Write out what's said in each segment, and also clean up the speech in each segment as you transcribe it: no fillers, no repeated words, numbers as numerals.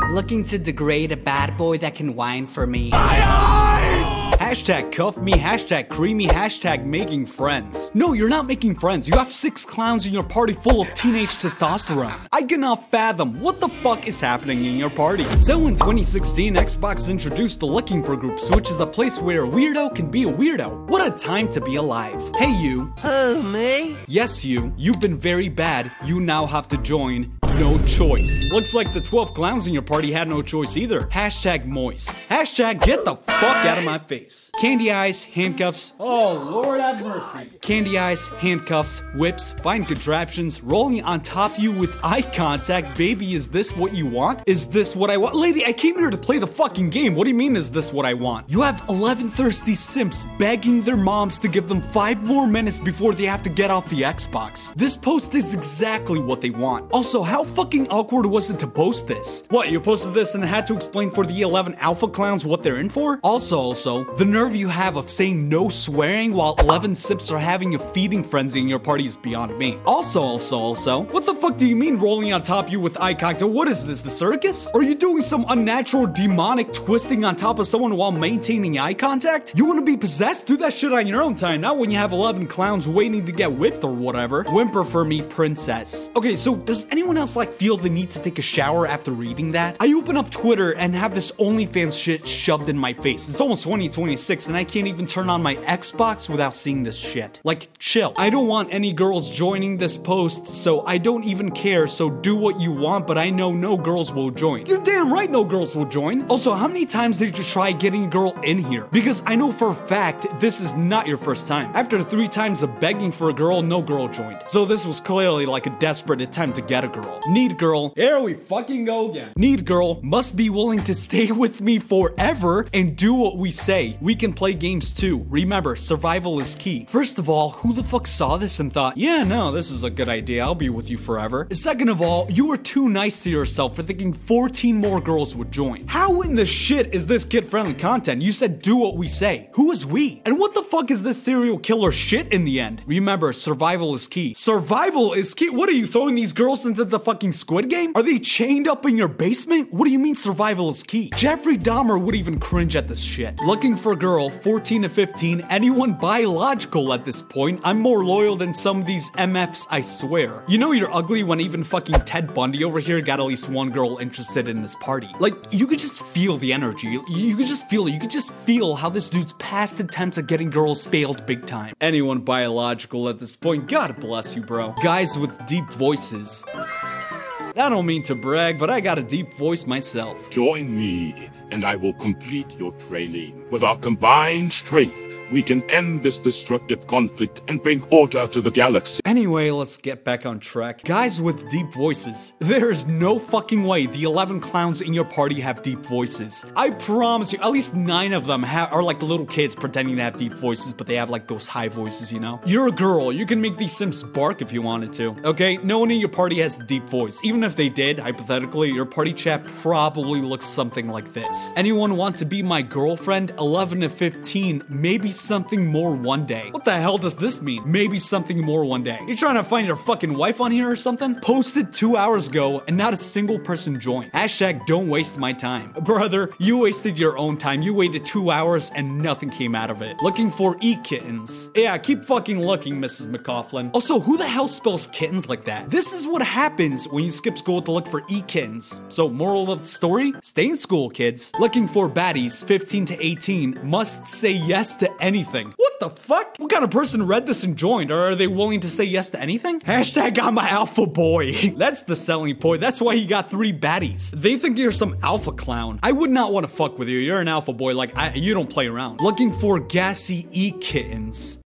Looking to degrade a bad boy that can whine for me. Hashtag cuff me, hashtag creamy, hashtag making friends. No, you're not making friends. You have 6 clowns in your party full of teenage testosterone. I cannot fathom what the fuck is happening in your party. So in 2016, Xbox introduced the Looking For groups, which is a place where a weirdo can be a weirdo. What a time to be alive. Hey you. Oh, me? Yes you. You've been very bad. You now have to join. No choice. Looks like the 12 clowns in your party had no choice either. Hashtag moist. Hashtag get the fuck out of my face. Candy eyes, handcuffs. Oh, Lord have mercy. Candy eyes, handcuffs, whips, fine contraptions, rolling on top of you with eye contact. Baby, is this what you want? Is this what I want? Lady, I came here to play the fucking game. What do you mean, is this what I want? You have 11 thirsty simps begging their moms to give them 5 more minutes before they have to get off the Xbox. This post is exactly what they want. Also, how fucking awkward was it to post this? What, you posted this and had to explain for the 11 alpha clowns what they're in for? Also, the nerve you have of saying no swearing while 11 sips are having a feeding frenzy in your party is beyond me. Also, what the fuck do you mean rolling on top of you with eye contact? What is this, the circus? Are you doing some unnatural demonic twisting on top of someone while maintaining eye contact? You wanna be possessed? Do that shit on your own time, not when you have 11 clowns waiting to get whipped or whatever. Whimper for me, princess. Okay, so does anyone else like feel the need to take a shower after reading that? I open up Twitter and have this OnlyFans shit shoved in my face. It's almost 2026 and I can't even turn on my Xbox without seeing this shit. Like, chill. I don't want any girls joining this post, so I don't even care, so do what you want, but I know no girls will join. You're damn right no girls will join. Also, how many times did you try getting a girl in here? Because I know for a fact this is not your first time. After 3 times of begging for a girl, no girl joined. So this was clearly like a desperate attempt to get a girl. Need girl. Here we fucking go again. Need girl must be willing to stay with me forever and do what we say. We can play games too. Remember, survival is key. First of all, who the fuck saw this and thought, yeah, no, this is a good idea. I'll be with you forever. Second of all, you were too nice to yourself for thinking 14 more girls would join. How in the shit is this kid-friendly content? You said do what we say. Who is we? And what the fuck is this serial killer shit in the end? Remember, survival is key. Survival is key? What are you, throwing these girls into the fucking Squid Game? Are they chained up in your basement? What do you mean survival is key? Jeffrey Dahmer would even cringe at this shit. Looking for girl, 14 to 15, anyone biological at this point. I'm more loyal than some of these MFs, I swear. You know you're ugly when even fucking Ted Bundy over here got at least one girl interested in this party. Like, you could just feel the energy. You could just feel it. You could just feel how this dude's past attempts at getting girls failed big time. Anyone biological at this point, God bless you, bro. Guys with deep voices. I don't mean to brag, but I got a deep voice myself. Join me, and I will complete your training. With our combined strength, we can end this destructive conflict and bring order to the galaxy. Anyway, let's get back on track. Guys with deep voices. There is no fucking way the 11 clowns in your party have deep voices. I promise you, at least 9 of them are like little kids pretending to have deep voices, but they have like those high voices, you know? You're a girl. You can make these simps bark if you wanted to. Okay? No one in your party has a deep voice. Even if they did, hypothetically, your party chat probably looks something like this. Anyone want to be my girlfriend? 11 to 15, maybe something more one day. What the hell does this mean? Maybe something more one day. You trying to find your fucking wife on here or something? Posted 2 hours ago and not a single person joined. Hashtag don't waste my time. Brother, you wasted your own time. You waited 2 hours and nothing came out of it. Looking for e-kittens. Yeah, keep fucking looking, Mrs. McCaughlin. Also, who the hell spells kittens like that? This is what happens when you skip school to look for e-kittens. So, moral of the story? Stay in school, kids. Looking for baddies, 15 to 18, must say yes to anything. What the fuck? What kind of person read this and joined? Or are they willing to say yes to anything? Hashtag I'm a alpha boy. That's the selling point. That's why he got 3 baddies. They think you're some alpha clown. I would not want to fuck with you. You're an alpha boy. Like, you don't play around. Looking for gassy e-kittens.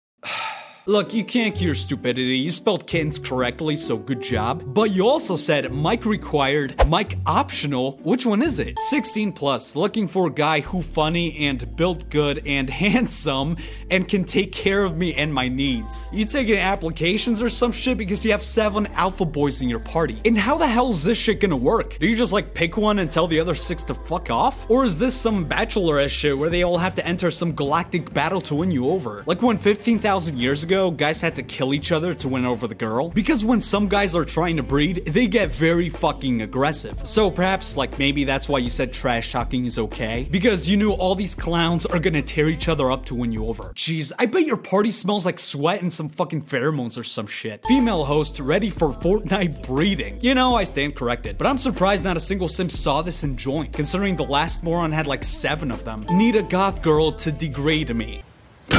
Look, you can't cure stupidity. You spelled kittens correctly, so good job. But you also said mic required, mic optional. Which one is it? 16 plus, looking for a guy who funny and built good and handsome and can take care of me and my needs. You taking applications or some shit because you have 7 alpha boys in your party. And how the hell is this shit gonna work? Do you just like pick one and tell the other 6 to fuck off? Or is this some bachelorette shit where they all have to enter some galactic battle to win you over? Like when 15,000 years ago, ago, guys had to kill each other to win over the girl? Because when some guys are trying to breed, they get very fucking aggressive. So perhaps, like, maybe that's why you said trash talking is okay? Because you knew all these clowns are gonna tear each other up to win you over. Jeez, I bet your party smells like sweat and some fucking pheromones or some shit. Female host ready for Fortnite breeding. You know, I stand corrected. But I'm surprised not a single simp saw this and joined, considering the last moron had like 7 of them. Need a goth girl to degrade me. You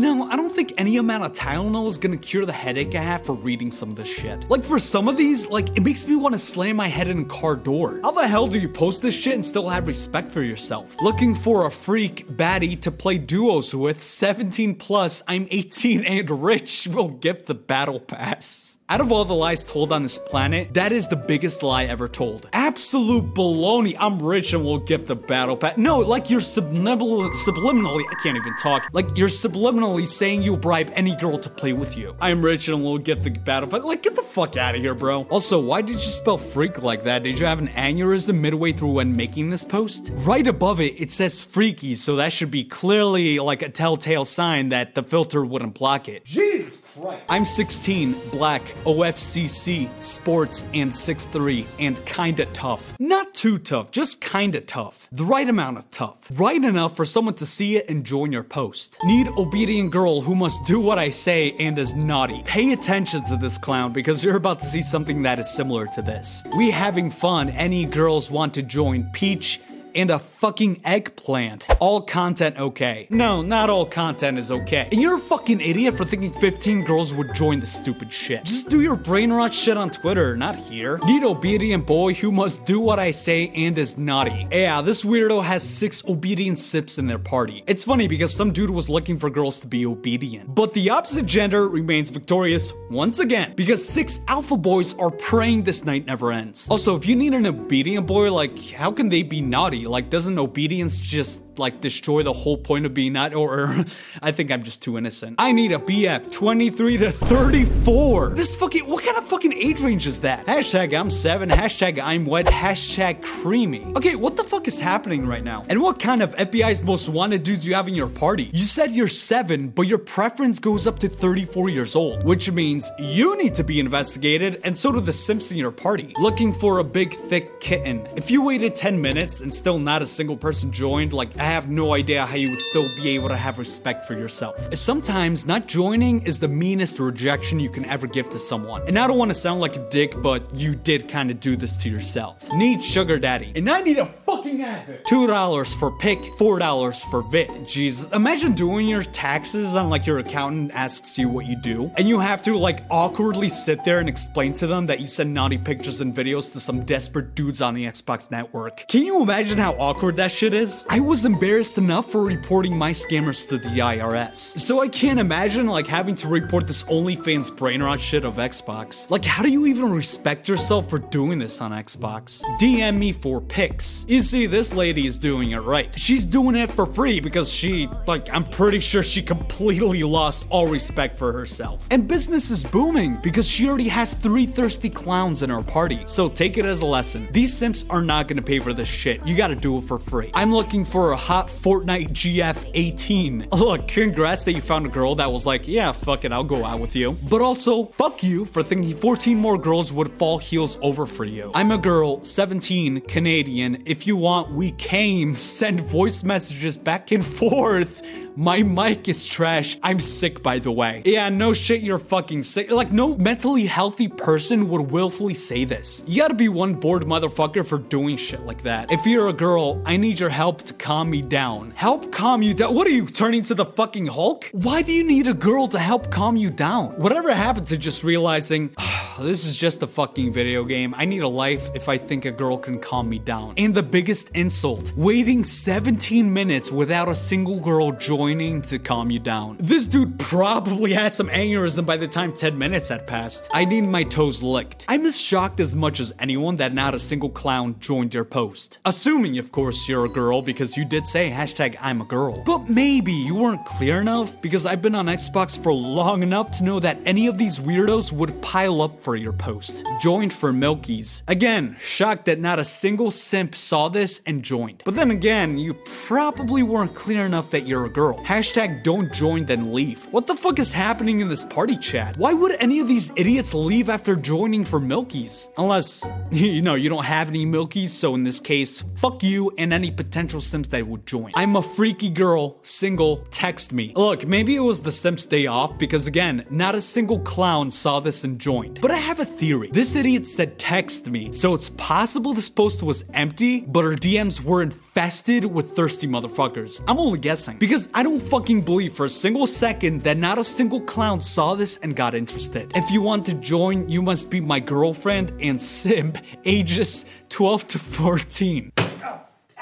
know, I don't think any amount of Tylenol is gonna cure the headache I have for reading some of this shit. Like, for some of these, like, it makes me want to slam my head in a car door. How the hell do you post this shit and still have respect for yourself? Looking for a freak baddie to play duos with, 17 plus, I'm 18 and rich, will gift the battle pass. Out of all the lies told on this planet, that is the biggest lie ever told. Absolute baloney, I'm rich and will gift the battle pass. No, like you're subliminally, I can't even talk. Like you're subliminally saying you'll bribe any girl to play with you. I'm rich and will get the battle pass. Like, get the fuck out of here, bro. Also, why did you spell freak like that? Did you have an aneurysm midway through when making this post? Right above it, it says freaky, so that should be clearly like a telltale sign that the filter wouldn't block it. Jesus Christ. I'm 16, black, OFCC, sports, and 6'3", and kinda tough. Not too tough, just kinda tough. The right amount of tough. Right enough for someone to see it and join your post. Need obedient girl who must do what I say and is naughty. Pay attention to this clown because you're about to see something that is similar to this. We having fun, any girls want to join Peach, and a fucking eggplant. All content okay. No, not all content is okay. And you're a fucking idiot for thinking 15 girls would join this stupid shit. Just do your brain rot shit on Twitter, not here. Need obedient boy who must do what I say and is naughty. Yeah, this weirdo has 6 obedient sips in their party. It's funny because some dude was looking for girls to be obedient. But the opposite gender remains victorious once again because 6 alpha boys are praying this night never ends. Also, if you need an obedient boy, like, how can they be naughty? Like, doesn't obedience just, like, destroy the whole point of being not, or I think I'm just too innocent. I need a BF 23 to 34. This fucking, what kind of fucking age range is that? Hashtag I'm 7, hashtag I'm wet, hashtag creamy. Okay, what the fuck is happening right now? And what kind of FBI's most wanted dudes you have in your party? You said you're 7, but your preference goes up to 34 years old, which means you need to be investigated, and so do the simps in your party. Looking for a big, thick kitten. If you waited 10 minutes and still not a single person joined, like, I have no idea how you would still be able to have respect for yourself. Sometimes not joining is the meanest rejection you can ever give to someone. And I don't want to sound like a dick, but you did kind of do this to yourself. Need sugar daddy. And I need a fucking advocate. $2 for pick, $4 for vid. Jesus, imagine doing your taxes on, like, your accountant asks you what you do, and you have to, like, awkwardly sit there and explain to them that you send naughty pictures and videos to some desperate dudes on the Xbox network. Can you imagine how awkward that shit is? I was embarrassed enough for reporting my scammers to the IRS. So I can't imagine, like, having to report this OnlyFans brain rot shit of Xbox. Like, how do you even respect yourself for doing this on Xbox? DM me for pics. You see, this lady is doing it right. She's doing it for free because she, like, I'm pretty sure she completely lost all respect for herself. And business is booming because she already has 3 thirsty clowns in her party. So take it as a lesson. These simps are not gonna pay for this shit. You gotta do it for free. I'm looking for a hot Fortnite GF 18. Look, congrats that you found a girl that was like, yeah, fuck it, I'll go out with you. But also, fuck you for thinking 14 more girls would fall heels over for you. I'm a girl, 17, Canadian. If you want, we came. Send voice messages back and forth. My mic is trash. I'm sick, by the way. Yeah, no shit, you're fucking sick. Like, no mentally healthy person would willfully say this. You gotta be one bored motherfucker for doing shit like that. If you're a girl, I need your help to calm me down. Help calm you down? What are you, turning to the fucking Hulk? Why do you need a girl to help calm you down? Whatever happened to just realizing, this is just a fucking video game. I need a life if I think a girl can calm me down. And the biggest insult, waiting 17 minutes without a single girl joining to calm you down. This dude probably had some aneurysm by the time 10 minutes had passed. I need my toes licked. I'm as shocked as much as anyone that not a single clown joined your post. Assuming, of course, you're a girl because you did say hashtag I'm a girl. But maybe you weren't clear enough because I've been on Xbox for long enough to know that any of these weirdos would pile up for your post. Joined for Milkies. Again, shocked that not a single simp saw this and joined. But then again, you probably weren't clear enough that you're a girl. girl. Hashtag don't join then leave. What the fuck is happening in this party chat? Why would any of these idiots leave after joining for milkies? Unless, you know, you don't have any milkies, so in this case, fuck you and any potential simps that would join. I'm a freaky girl, single, text me. Look, maybe it was the simps day off because again, not a single clown saw this and joined. But I have a theory. This idiot said text me, so it's possible this post was empty, but her DMs were infested with thirsty motherfuckers. I'm only guessing because I don't fucking believe for a single second that not a single clown saw this and got interested. If you want to join, you must be my girlfriend and simp ages 12 to 14.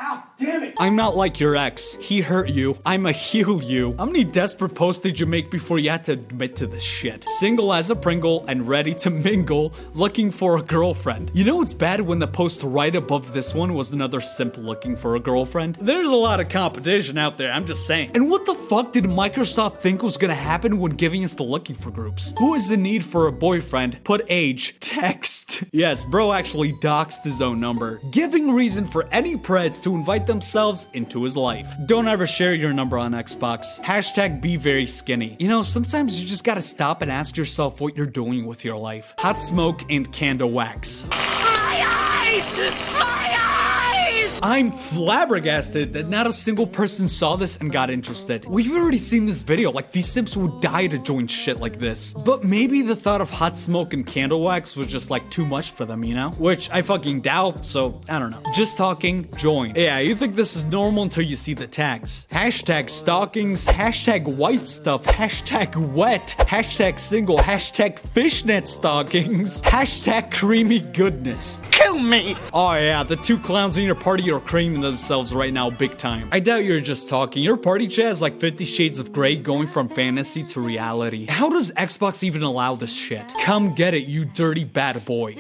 Ow, damn it! I'm not like your ex. He hurt you. I'ma heal you. How many desperate posts did you make before you had to admit to this shit? Single as a Pringle and ready to mingle, looking for a girlfriend. You know what's bad when the post right above this one was another simp looking for a girlfriend? There's a lot of competition out there, I'm just saying. And what the fuck did Microsoft think was gonna happen when giving us the looking for groups? Who is in need for a boyfriend? Put age. Text. Yes, bro actually doxed his own number, giving reason for any preds to invite themselves into his life. Don't ever share your number on Xbox. Hashtag be very skinny. You know, sometimes you just gotta stop and ask yourself what you're doing with your life. Hot smoke and candle wax. My eyes! My eyes! I'm flabbergasted that not a single person saw this and got interested. We've already seen this video, like these simps would die to join shit like this. But maybe the thought of hot smoke and candle wax was just like too much for them, you know? Which I fucking doubt, so I don't know. Just talking, join. Yeah, you think this is normal until you see the tags. Hashtag stockings, hashtag white stuff, hashtag wet, hashtag single, hashtag fishnet stockings, hashtag creamy goodness. Kill me! Oh yeah, the two clowns in your party are creaming themselves right now big time. I doubt you're just talking. Your party chat is like 50 Shades of Grey going from fantasy to reality. How does Xbox even allow this shit? Come get it, you dirty bad boy.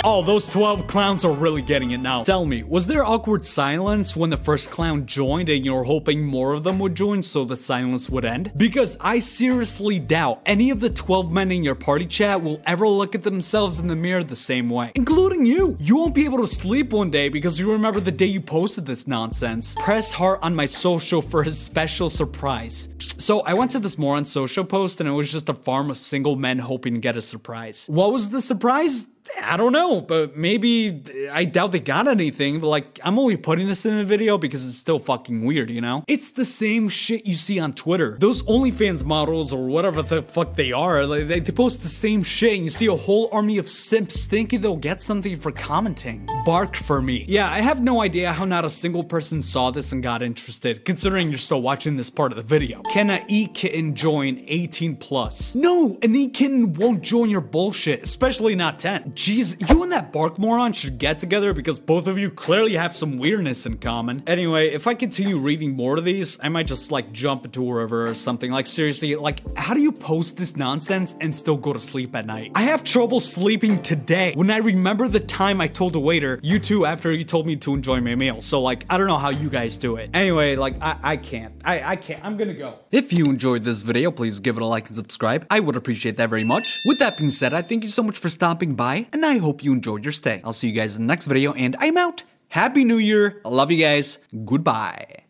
Oh, those 12 clowns are really getting it now. Tell me, was there awkward silence when the first clown joined and you're hoping more of them would join so the silence would end? Because I seriously doubt any of the 12 men in your party chat will ever look at themselves in the mirror the same way, including you. You won't be able to sleep one day because you remember the day you posted this nonsense. Press heart on my social for his special surprise. So I went to this moron social post and it was just a farm of single men hoping to get a surprise. What was the surprise? I don't know, but maybe I doubt they got anything, but like, I'm only putting this in a video because it's still fucking weird, you know? It's the same shit you see on Twitter. Those OnlyFans models or whatever the fuck they are, like, they post the same shit and you see a whole army of simps thinking they'll get something for commenting. Bark for me. Yeah, I have no idea how not a single person saw this and got interested, considering you're still watching this part of the video. Can a e-kitten join 18 plus? No, an e-kitten won't join your bullshit, especially not 10. Jeez, you and that bark moron should get together because both of you clearly have some weirdness in common. Anyway, if I continue reading more of these, I might just like jump into a river or something. Like seriously, like how do you post this nonsense and still go to sleep at night? I have trouble sleeping today when I remember the time I told the waiter, you too, after you told me to enjoy my meal. So like, I don't know how you guys do it. Anyway, like I can't. I can't. I'm gonna go. If you enjoyed this video, please give it a like and subscribe. I would appreciate that very much. With that being said, I thank you so much for stopping by, and I hope you enjoyed your stay. I'll see you guys in the next video, and I'm out. Happy New Year. I love you guys. Goodbye.